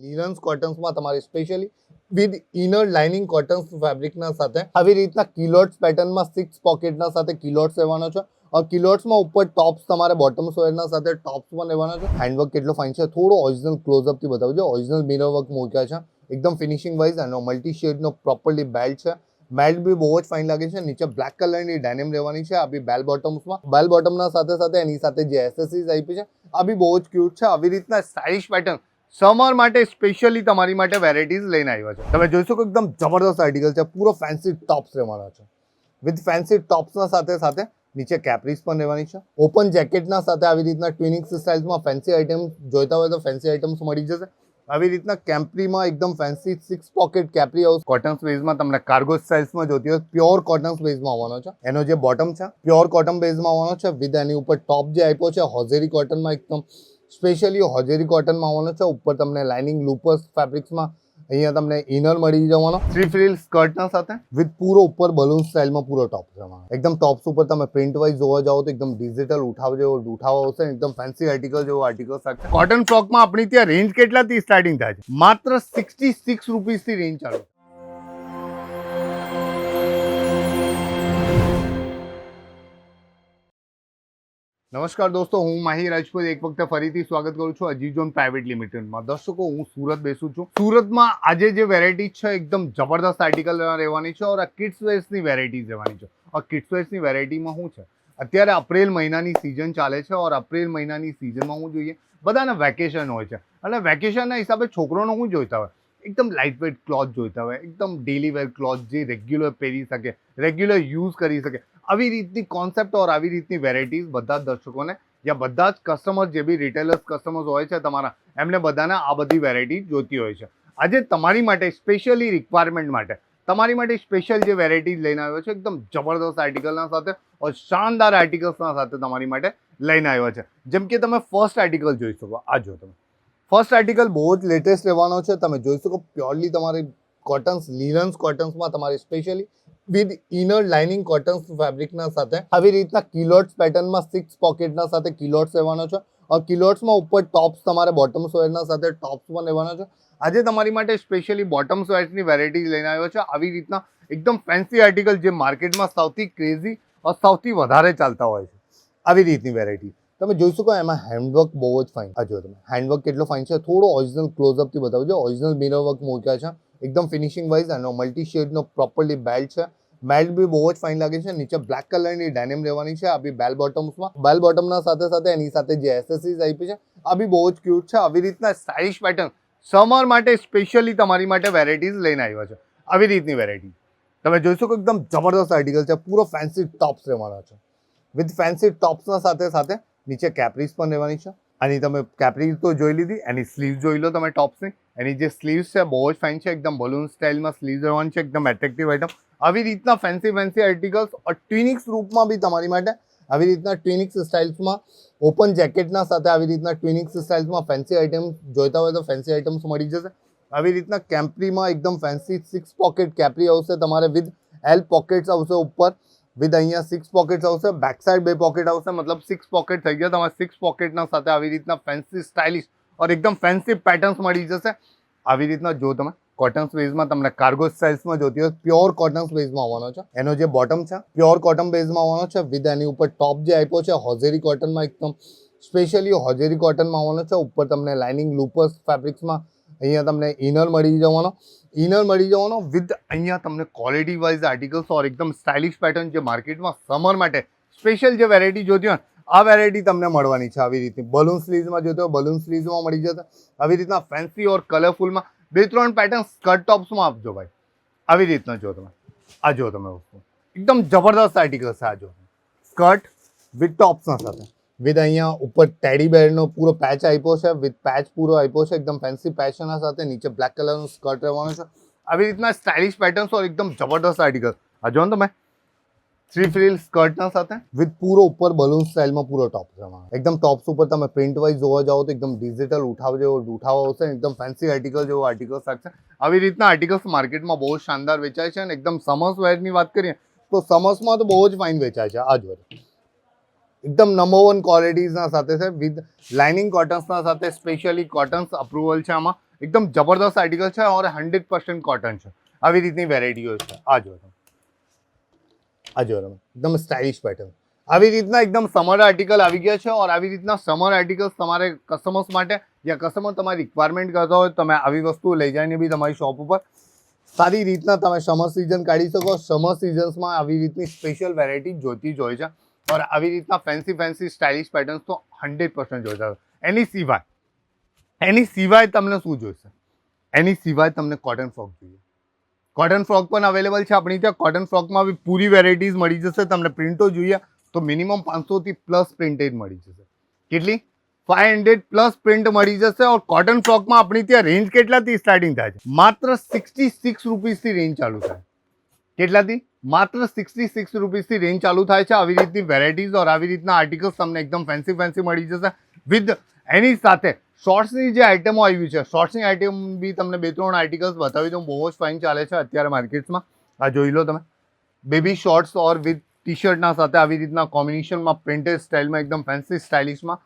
લીલન્સ કોટન્સમાં તમારે specially with inner lining cottons ફેબ્રિકના સાથે આવી રીતના કિલોટ્સ પેટર્નમાં 6 પોકેટના સાથે કિલોટ્સ રહેવાનો છે. કિલોટ્સમાં ઉપર ટોપ્સ તમારે બોટમ્સ વેરના સાથે ટોપ્સ પણ રહેવાનો છે. હેન્ડવર્ક કેટલો ફાઇન છે, થોડો ઓરિજિનલ ક્લોઝઅપથી બતાવજો. ઓરિજિનલ મિરર વર્ક મૂક્યા છે એકદમ ફિનિશિંગ વાઇઝ, અને મલ્ટી શેડનો પ્રોપરલી બેલ્ટ છે. બેલ્ટ બી બહુ જ ફાઇન લાગે છે. નીચે બ્લેક કલરની ડેનિમ રહેવાની છે. આ બી બેલ બોટમ્સમાં, બેલ બોટમના સાથે સાથે એની સાથે જે એસેસરીઝ આપી છે આ બી બહુ જ ક્યુટ છે. આવી રીતના સ્ટાઇલિશ પેટર્ન સમર માટે સ્પેશિયલી તમારી માટે વેરાયટીઝ લઈને આવ્યા છે. તમે જોઈ શકો એકદમ જબરદસ્ત આર્ટિકલ છે. પૂરો ફેન્સી ટોપ્સ રહેવાના છે. વિથ ફેન્સી ટોપ્સના સાથે સાથે નીચે કેપ્રીઝ પણ રહેવાની છે. ઓપન જેકેટના સાથે આવી રીતના ટ્વિનિક્સ સ્ટાઇલ્સમાં ફેન્સી આઇટમ્સ જોઈતા હોય તો ફેન્સી આઇટમ્સ મળી જશે. આવી રીતના કેમ્પ્રીમાં એકદમ fancy 6 pocket Capri house cotton બેઝમાં તમને કાર્ગો સ્ટાઇલ્સમાં જોતી હોય પ્યોર કોટન બેઝમાં આવવાનો છે. એનો જે બોટમ છે પ્યોર કોટન બેઝમાં આવવાનો છે. વિથ એની ઉપર ટોપ જે આપ્યો છે હોઝેરી કોટનમાં એકદમ સ્પેશિયલી હોઝેરી કોટનમાં આવવાનો છે. ઉપર તમને લાઇનિંગ લૂપર્સ ફેબ્રિક્સમાં અહીંયા તમને ઇનર મળી જવાનો. 3 ફ્રિલ સ્કર્ટના સાથે વિથ પૂરો ઉપર બલૂન સ્ટાઇલમાં પૂરો ટોપ રહેવાનો. એકદમ ટોપ્સ ઉપર તમે પ્રિન્ટ વાઇઝ જોવા જાઓ તો એકદમ ડિજિટલ ઉઠાવ જેવો ઉઠાવ આવશે. એકદમ ફેન્સી આર્ટિકલ જેવો આર્ટિકલ સાથે કોટન ફ્રોકમાં આપણી ત્યાં રેન્જ કેટલાથી સ્ટાર્ટિંગ થાય છે? માત્ર 66 રૂપીસથી રેન્જ ચાલુ. નમસ્કાર દોસ્તો, હું માહી રાજપૂત એક વખતે ફરીથી સ્વાગત કરું છું અજીઝોન પ્રાઇવેટ લિમિટેડમાં. દર્શકો, હું સુરત બેસું છું. સુરતમાં આજે જે વેરાયટી છે એકદમ જબરદસ્ત આર્ટિકલ રહેવાની છે. और આ કિડ્સ વેર્સની વેરાયટીઝ રહેવાની છે. और કિડ્સ વેર્સની વેરાયટીમાં શું છે, અત્યારે એપ્રિલ મહિનાની સિઝન ચાલે છે. और એપ્રિલ મહિનાની સિઝનમાં શું જોઈએ, બધાને વેકેશન હોય છે, અને વેકેશનના હિસાબે છોકરોને શું જોઈતા હોય, એકદમ લાઇટ વેઇટ ક્લોથ જોઈતા હોય, એકદમ ડેલી વેર ક્લોથ જે રેગ્યુલર પહેરી શકે, રેગ્યુલર યુઝ કરી શકે, આવી રીતની કોન્સેપ્ટ और આવી રીતની વેરાયટીઝ બધા જ દર્શકોને યા બધા જ કસ્ટમર જે બી રિટેલર્સ કસ્ટમર્સ હોય છે તમારા, એમને બધાને આ બધી વેરાયટી જોતી હોય છે. આજે તમારી માટે સ્પેશિયલી રિક્વાયરમેન્ટ માટે તમારી માટે સ્પેશિયલ જે વેરાયટીઝ લઈને આવ્યો છે એકદમ જબરદસ્ત આર્ટિકલના સાથે और શાનદાર આર્ટિકલ્સના સાથે તમારી માટે લઈને આવ્યો છે. જેમ કે તમે ફર્સ્ટ આર્ટિકલ જોઈ શકો. આ જો તમે ફર્સ્ટ આર્ટિકલ બહુ જ લેટેસ્ટ રહેવાનો છે. તમે જોઈ શકો પ્યોરલી તમારી કોટન્સ લીલન્સ કોટન્સમાં તમારી specially with inner lining cottons ફેબ્રિકના સાથે આવી રીતના કિલોટ્સ પેટર્નમાં 6 પોકેટના સાથે કિલોટ્સ રહેવાનો છે. કિલોટ્સમાં ઉપર ટોપ્સ તમારે બોટમ્સ વેરના સાથે ટોપ્સ પણ રહેવાનો છે. આજે તમારી માટે સ્પેશિયલી બોટમ્સ વેર્સની વેરાયટી લઈને આવ્યો છે. આવી રીતના એકદમ ફેન્સી આર્ટિકલ જે માર્કેટમાં સૌથી ક્રેઝી और સૌથી વધારે ચાલતા હોય છે, આવી રીતની વેરાયટી તમે જોઈ શકો. એમાં હેન્ડવર્ક બહુ જ ફાઇન. આ જો તમે હેન્ડવર્ક કેટલો ફાઇન છે, થોડો ઓરિજિનલ ક્લોઝઅપથી બતાવજો. ઓરિજિનલ મિરર વર્ક મૂક્યા છે એકદમ ફિનિશિંગ વાઇઝ, અને મલ્ટી શેડનો પ્રોપરલી બેલ્ટ છે. બેલ્ટ બી બહુ જ ફાઇન લાગે છે. નીચે બ્લેક કલરની ડેનિમ રહેવાની છે. આ બી બેલ બોટમ્સમાં, બેલ બોટમના સાથે સાથે એની સાથે જે એસેસરીઝ આપી છે આ બી બહુ જ ક્યુટ છે. આવી રીતના સ્ટાઇલિશ પેટર્ન સમર માટે સ્પેશિયલી તમારી માટે વેરાયટીઝ લઈને આવ્યા છે. આવી રીતની વેરાયટી તમે જોઈ શકો એકદમ જબરદસ્ત આર્ટિકલ છે. પૂરો ફેન્સી ટોપ્સ રહેવાના છે. વિથ ફેન્સી ટોપ્સના સાથે સાથે નીચે કેપ્રીઝ પણ રહેવાની છે. આની તમે કેપ્રીઝ તો જોઈ લીધી, એની સ્લીવ જોઈ લો તમે ટોપ્સની. એની જે સ્લીવ્સ છે બહુ જ ફાઇન છે. એકદમ બલૂન સ્ટાઇલમાં સ્લીવ રહેવાની છે. એકદમ એટ્રેક્ટિવ આઇટમ. આવી રીતના ફેન્સી આર્ટિકલ્સ ટ્વિનિક્સ રૂપમાં બી તમારી માટે આવી રીતના ટ્વિનિક્સ સ્ટાઇલ્સમાં ઓપન જેકેટના સાથે આવી રીતના ટ્વિનિક્સ સ્ટાઇલ્સમાં ફેન્સી આઇટમ્સ જોઈતા હોય તો ફેન્સી આઇટમ્સ મળી જશે. આવી રીતના કેમ્પ્રીમાં એકદમ ફેન્સી 6 પોકેટ કેપ્રી આવશે તમારે. વિથ એલ પોકેટ્સ આવશે ઉપર, વિથ અહીંયા 6 પોકેટ્સ આવશે. બેક સાઇડ 2 પોકેટ આવશે, મતલબ 6 પોકેટ થઈ ગયા તમારે. 6 પોકેટના સાથે આવી રીતના ફેન્સી સ્ટાઇલિશ और એકદમ ફેન્સી પેટર્ન્સ મળી જશે. આવી રીતના જો તમે કોટન બેઝમાં તમને કાર્ગો સ્ટાઇલ્સમાં જોતી હોય પ્યોર કોટન બેઝમાં આવવાનો છે. એનો જે બોટમ છે પ્યોર કોટન બેઝમાં આવવાનો છે. વિથ એની ઉપર ટોપ જે આપ્યો છે હોઝેરી કોટનમાં એકદમ સ્પેશિયલી હોઝેરી કોટનમાં આવવાનો છે. ઉપર તમને લાઇનિંગ લૂપર્સ ફેબ્રિક્સમાં અહીંયા તમને ઇનર મળી જવાનો. વિથ અહીંયા તમને ક્વોલિટી વાઇઝ આર્ટિકલ્સ और એકદમ સ્ટાઇલિશ પેટર્ન જે માર્કેટમાં સમર માટે સ્પેશિયલ જે વેરાયટી જોતી હોય આ વેરાયટી તમને મળવાની છે. આવી રીતની બલૂન સ્લીવ્સમાં જોતો હોય બલૂન સ્લીવ્સમાં મળી જશે. આવી રીતના ફેન્સી और કલરફુલમાં 2-3 પેટર્ન સ્કર્ટ ટોપ્સમાં આપજો ભાઈ. આવી રીતના જો તમે આ જો તમે વસ્તુ એકદમ જબરદસ્ત આર્ટિકલ છે. આ જો સ્કર્ટ વિથ ટોપ્સના સાથે, વિથ અહીંયા ઉપર ટેડી બેરનો પૂરો પેચ આપ્યો છે. વિથ પેચ પૂરો આપ્યો છે એકદમ ફેન્સી પેચના સાથે. નીચે બ્લેક કલરનું સ્કર્ટ રહેવાનું છે. આવી રીતના સ્ટાઇલિશ પેટર્ન્સ और એકદમ જબરદસ્ત આર્ટિકલ. આ જો ને તમે 3 ફ્રિલ સ્કર્ટના સાથે વિથ પૂરો ઉપર બલૂન સ્ટાઇલમાં પૂરો ટોપ રહેવાનો. એકદમ ટોપ્સ ઉપર તમે પ્રિન્ટ વાઇઝ જોવા જાઓ તો એકદમ ડિજિટલ ઉઠાવ જેવો ઉઠાવ આવશે. એકદમ ફેન્સી આર્ટિકલ જેવો આર્ટિકલ આવશે. આવી રીતના આર્ટિકલ્સ માર્કેટમાં બહુ શાનદાર વેચાય છે. અને એકદમ સમર્સ વેરની વાત કરીએ તો સમર્સમાં તો બહુ જ ફાઇન વેચાય છે. આ જો એકદમ નંબર 1 ક્વોલિટીઝના સાથે છે. વિથ લાઇનિંગ કોટન્સના સાથે સ્પેશિયલી કોટન્સ અપ્રુવલ છે આમાં. એકદમ જબરદસ્ત આર્ટિકલ છે और 100% કોટન છે. આવી રીતની વેરાયટીઓ છે. આ જો તમે એકદમ સ્ટાઇલિશ પેટર્ન. આવી રીતના એકદમ સમર આર્ટિકલ આવી ગયા છે और આવી રીતના સમર આર્ટિકલ્સ તમારે કસ્ટમર્સ માટે જ્યાં કસ્ટમર તમારી રિક્વાયરમેન્ટ કરતા હોય તમે આવી વસ્તુ લઈ જઈને બી તમારી શોપ ઉપર સારી રીતના તમે સમર સિઝન કાઢી શકો. સમર સિઝન્સમાં આવી રીતની સ્પેશિયલ વેરાયટી જોતી જ હોય છે और આવી રીતના ફેન્સી સ્ટાઇલિશ પેટર્ન્સ તો 100% જોઈતા હોય. એની સિવાય તમને શું જોઈશે? એની સિવાય તમને કોટન ફ્રોક જોઈએ. કોટન ફ્રોક પણ અવેલેબલ છે આપણી ત્યાં. કોટન ફ્રોકમાં બી પૂરી વેરાયટીઝ મળી જશે. તમને પ્રિન્ટો જોઈએ તો મિનિમમ 500 થી પ્લસ પ્રિન્ટેજ મળી જશે. કેટલી? 500 પ્લસ પ્રિન્ટ મળી જશે. और કોટન ફ્રોકમાં આપણી ત્યાં રેન્જ કેટલાથી સ્ટાર્ટિંગ થાય છે? માત્ર 66 રૂપીસથી રેન્જ ચાલુ થાય. કેટલાથી? માત્ર 66 રૂપીસથી રેન્જ ચાલુ થાય છે. આવી રીતની વેરાયટીઝ और આવી રીતના આર્ટિકલ્સ તમને એકદમ ફેન્સી મળી જશે. વિથ એની સાથે શોર્ટ્સની જે આઇટમો આવી છે, શોર્ટ્સની આઇટમ બી તમને 2-3 આર્ટિકલ્સ બતાવી દઉં. બહુ જ ફાઇન ચાલે છે અત્યારે માર્કેટ્સમાં. આ જોઈ લો તમે. બેબી શોર્ટ્સ और વિથ ટી શર્ટના સાથે આવી રીતના કોમ્બિનેશનમાં પ્રિન્ટેડ સ્ટાઇલમાં એકદમ ફેન્સી સ્ટાઇલિશમાં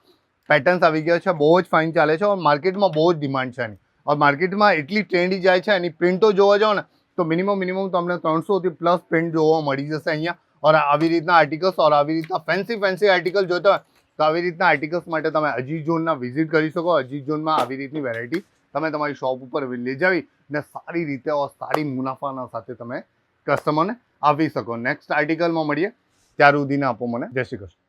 પેટર્ન્સ આવી ગયા છે. બહુ જ ફાઇન ચાલે છે और માર્કેટમાં બહુ જ ડિમાન્ડ છે એની. और માર્કેટમાં એટલી ટ્રેન્ડી જાય છે એની પ્રિન્ટો જોવા જાઓ ને તો મિનિમમ તમને 300 થી પ્લસ પ્રિન્ટ જોવા મળી જશે અહીંયા. और આવી રીતના આર્ટિકલ્સ और આવી રીતના ફેન્સી આર્ટિકલ જોતા હોય તો આવી રીતના આર્ટિકલ્સ માટે તમે અજીઝ ઝોનના વિઝિટ કરી શકો. અજીઝ ઝોનમાં આવી રીતની વેરાયટી તમે તમારી શોપ ઉપર લઈ જાવી ને સારી રીતે और સારી મુનાફાના સાથે તમે કસ્ટમરને આપી શકો. નેક્સ્ટ આર્ટિકલમાં મળીએ. ત્યાર સુધીને આપો મને જય શ્રી કૃષ્ણ.